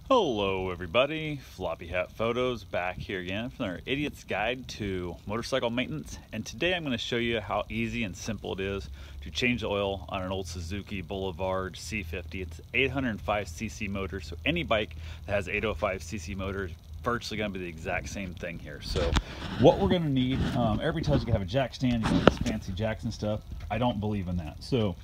Hello everybody, Floppy Hat Photos back here again from our Idiot's Guide to Motorcycle Maintenance, and today I'm going to show you how easy and simple it is to change the oil on an old Suzuki Boulevard C50. It's 805cc motor, so any bike that has 805cc motor is virtually going to be the exact same thing here. So what we're going to need, everybody tells you to have a jack stand, you have these fancy jacks and stuff. I don't believe in that. So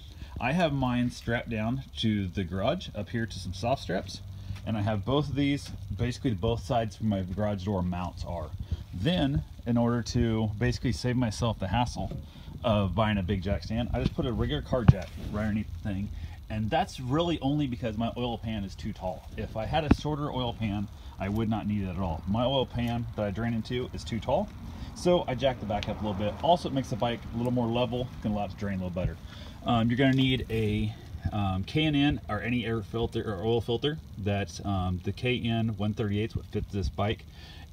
I have mine strapped down to the garage up here to some soft straps. And I have both of these, basically both sides where my garage door mounts are. Then, in order to basically save myself the hassle of buying a big jack stand, I just put a regular car jack right underneath the thing. And that's really only because my oil pan is too tall. If I had a shorter oil pan, I would not need it at all. My oil pan that I drain into is too tall, so I jacked the back up a little bit. Also, it makes the bike a little more level, can allow it to drain a little better. You're gonna need a K&N or any air filter or oil filter. That's the KN 138 what fits this bike.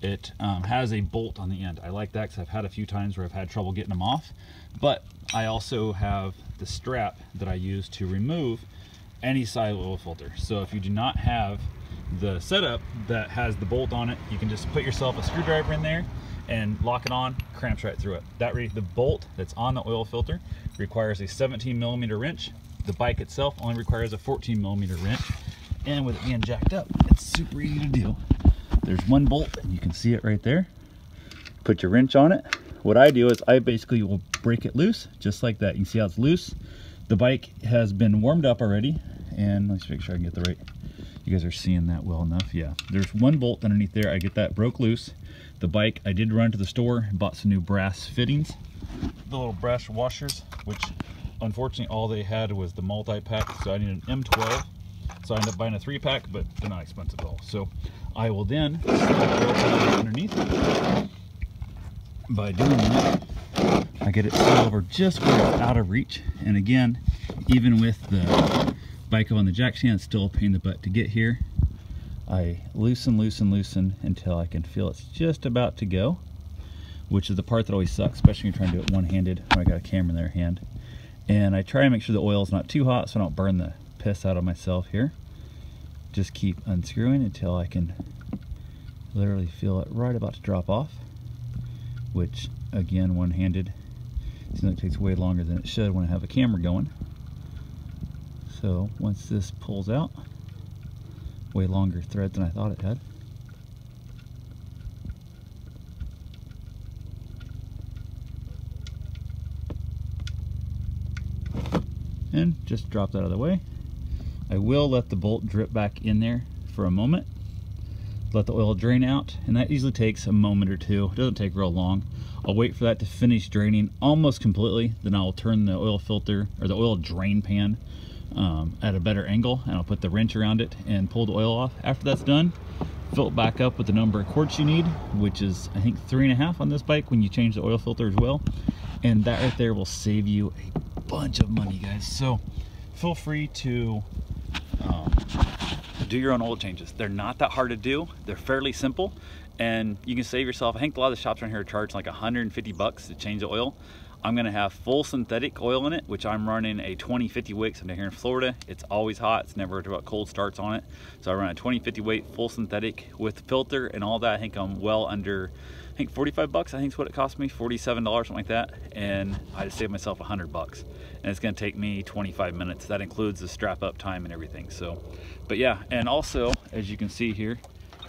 It has a bolt on the end. I like that because I've had a few times where I've had trouble getting them off, but I also have the strap that I use to remove any side oil filter. So if you do not have the setup that has the bolt on it, you can just put yourself a screwdriver in there and lock it on, cramps right through it. The bolt that's on the oil filter requires a 17mm wrench. The bike itself only requires a 14mm wrench, and with it being jacked up, it's super easy to do. There's one bolt, and you can see it right there. Put your wrench on it. What I do is I basically will break it loose, just like that. You can see how it's loose. The bike has been warmed up already, and let's make sure I can get the right. You guys are seeing that well enough. Yeah, there's one bolt underneath there. I get that broke loose. The bike, I did run to the store and bought some new brass fittings, the little brass washers, which unfortunately all they had was the multi-pack, so I need an M12. So I ended up buying a 3-pack, but they're not expensive at all. So I will then underneath. By doing that, I get it set over just where it's out of reach. And again, even with the bike on the jack stand, it's still a pain in the butt to get here. I loosen until I can feel it's just about to go, which is the part that always sucks, especially when you're trying to do it one-handed when I got a camera in their hand. And I try to make sure the oil is not too hot so I don't burn the piss out of myself here. Just keep unscrewing until I can literally feel it right about to drop off, which again, one-handed, seems like it takes way longer than it should when I have a camera going. So once this pulls out, way longer threads than I thought it had. And just drop that out of the way. I will let the bolt drip back in there for a moment, let the oil drain out, and that usually takes a moment or two. It doesn't take real long. I'll wait for that to finish draining almost completely, then I'll turn the oil filter or the oil drain pan at a better angle, and I'll put the wrench around it and pull the oil off. After that's done, fill it back up with the number of quarts you need, which is I think 3.5 on this bike when you change the oil filter as well. And that right there will save you a bunch of money, guys. So feel free to do your own oil changes. They're not that hard to do. They're fairly simple, and you can save yourself. I think a lot of the shops around here charge like 150 bucks to change the oil. I'm gonna have full synthetic oil in it, which I'm running a 2050 weight. So I'm down here in Florida, it's always hot. It's never about cold starts on it. So I run a 2050 weight full synthetic with filter and all that. I think I'm well under, I think 45 bucks, I think is what it cost me, $47, something like that. And I just saved myself 100 bucks. And it's gonna take me 25 minutes. That includes the strap up time and everything. So, but yeah, and also, as you can see here,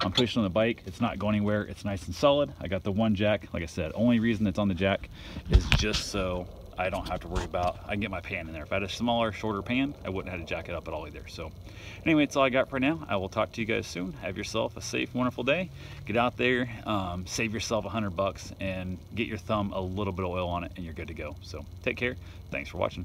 I'm pushing on the bike, it's not going anywhere, it's nice and solid. I got the one jack, like I said, only reason it's on the jack is just so I don't have to worry about, I can get my pan in there. If I had a smaller, shorter pan, I wouldn't have to jack it up at all either. So anyway, that's all I got for now. I will talk to you guys soon. Have yourself a safe, wonderful day. Get out there, save yourself 100 bucks and get your thumb a little bit of oil on it and you're good to go. So take care, thanks for watching.